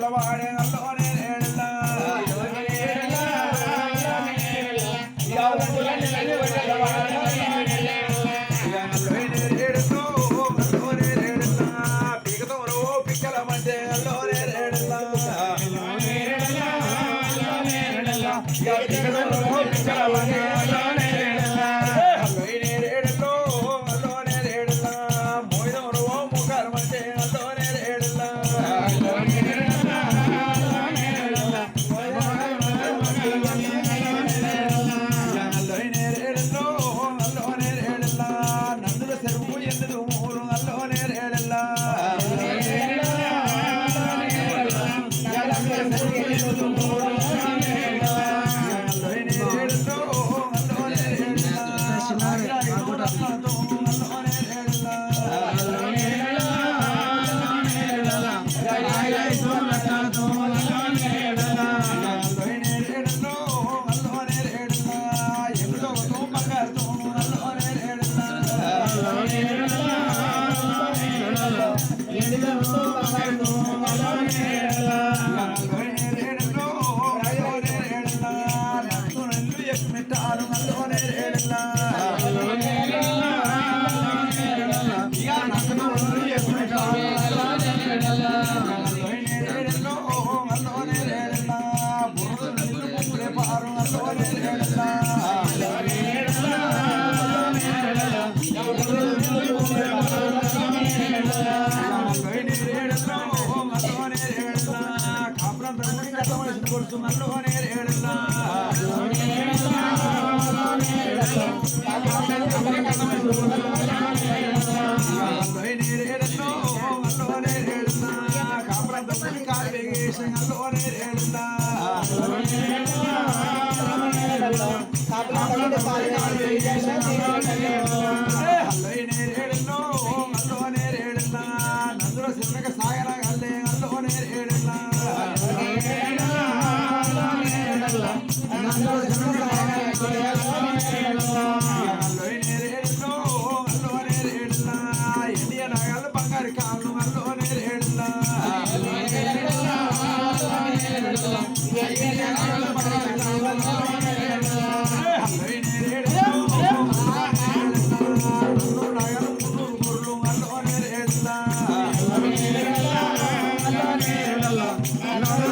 పిల్లవాడే నల్లోనే రేడులా పిగతోరో పిక్కల మధ్య నల్లోనే రేడులా పిగతోరో పిక్కల మధ్య నల్లోనే రేడులా రేడులో నల్లోనే రేడులా మోయిదోరో ముఖాల మధ్య నల్లోనే రేడులా నందుల చెరువు ఎందుకు మూడు నల్లోనే రేడులా నందుల సిన్నక సాగరగల్లే అల్లోనే రేడులా ఇండియా నగలు బంగారు కాళ్ళు అల్లోనే రేడులా నగలు